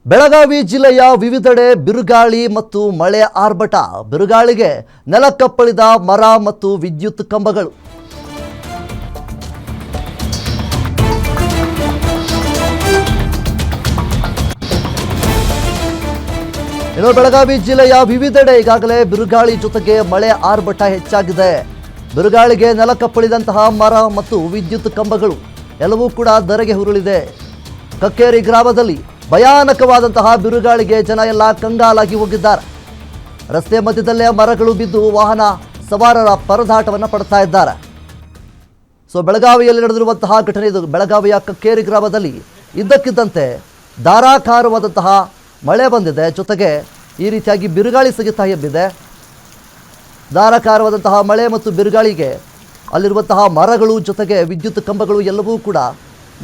ಬೆಳಗಾವಿ ಜಿಲ್ಲೆಯ ವಿವಿಧೆಡೆ ಬಿರುಗಾಳಿ ಮತ್ತು ಮಳೆ ಆರ್ಭಟ. ಬಿರುಗಾಳಿಗೆ ನೆಲಕ್ಕಪ್ಪಳಿದ ಮರ ಮತ್ತು ವಿದ್ಯುತ್ ಕಂಬಗಳು. ಇನ್ನು ಬೆಳಗಾವಿ ಜಿಲ್ಲೆಯ ವಿವಿಧೆಡೆ ಈಗಾಗಲೇ ಬಿರುಗಾಳಿ ಜೊತೆಗೆ ಮಳೆ ಆರ್ಭಟ ಹೆಚ್ಚಾಗಿದೆ. ಬಿರುಗಾಳಿಗೆ ನೆಲಕ್ಕಪ್ಪಳಿದಂತಹ ಮರ ಮತ್ತು ವಿದ್ಯುತ್ ಕಂಬಗಳು ಎಲ್ಲವೂ ಕೂಡ ಧರೆಗೆ ಉರುಳಿದೆ. ಕಕ್ಕೇರಿ ಗ್ರಾಮದಲ್ಲಿ ಭಯಾನಕವಾದಂತಹ ಬಿರುಗಾಳಿಗೆ ಜನ ಎಲ್ಲ ಕಂಗಾಲಾಗಿ ಹೋಗಿದ್ದಾರೆ. ರಸ್ತೆ ಮಧ್ಯದಲ್ಲೇ ಮರಗಳು ಬಿದ್ದು ವಾಹನ ಸವಾರರ ಪರದಾಟವನ್ನು ಪಡ್ತಾ ಇದ್ದಾರೆ. ಬೆಳಗಾವಿಯಲ್ಲಿ ನಡೆದಿರುವಂತಹ ಘಟನೆ ಇದು. ಬೆಳಗಾವಿಯ ಕಕ್ಕೇರಿ ಗ್ರಾಮದಲ್ಲಿ ಇದ್ದಕ್ಕಿದ್ದಂತೆ ಧಾರಾಕಾರವಾದಂತಹ ಮಳೆ ಬಂದಿದೆ. ಜೊತೆಗೆ ಈ ರೀತಿಯಾಗಿ ಬಿರುಗಾಳಿ ಸಹಿತ ಎಬ್ಬಿದೆ. ಧಾರಾಕಾರವಾದಂತಹ ಮಳೆ ಮತ್ತು ಬಿರುಗಾಳಿಗೆ ಅಲ್ಲಿರುವಂತಹ ಮರಗಳು ಜೊತೆಗೆ ವಿದ್ಯುತ್ ಕಂಬಗಳು ಎಲ್ಲವೂ ಕೂಡ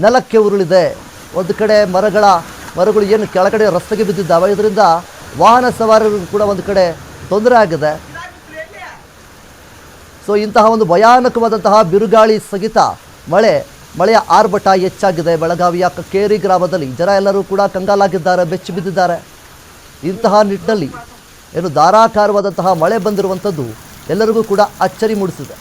ನೆಲಕ್ಕೆ ಉರುಳಿದೆ. ಒಂದು ಕಡೆ ಮರಗಳು ಏನು ಕೆಳಗಡೆ ರಸ್ತೆಗೆ ಬಿದ್ದಿದ್ದಾವೆ. ಇದರಿಂದ ವಾಹನ ಸವಾರರಿಗೂ ಕೂಡ ಒಂದು ಕಡೆ ತೊಂದರೆ ಆಗಿದೆ. ಇಂತಹ ಒಂದು ಭಯಾನಕವಾದಂತಹ ಬಿರುಗಾಳಿ ಸಹಿತ ಮಳೆಯ ಆರ್ಭಟ ಹೆಚ್ಚಾಗಿದೆ. ಬೆಳಗಾವಿಯ ಕಕ್ಕೇರಿ ಗ್ರಾಮದಲ್ಲಿ ಜನ ಎಲ್ಲರೂ ಕೂಡ ಕಂಗಾಲಾಗಿದ್ದಾರೆ, ಬೆಚ್ಚಿ ಬಿದ್ದಿದ್ದಾರೆ. ಇಂತಹ ನಿಟ್ಟಿನಲ್ಲಿ ಏನು ಧಾರಾಕಾರವಾದಂತಹ ಮಳೆ ಬಂದಿರುವಂಥದ್ದು ಎಲ್ಲರಿಗೂ ಕೂಡ ಅಚ್ಚರಿ ಮೂಡಿಸಿದೆ.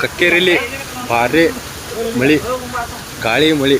ಕಕ್ಕೇರಿಲಿ ಭಾರಿ ಮಳಿ, ಗಾಳಿ ಮಳಿ.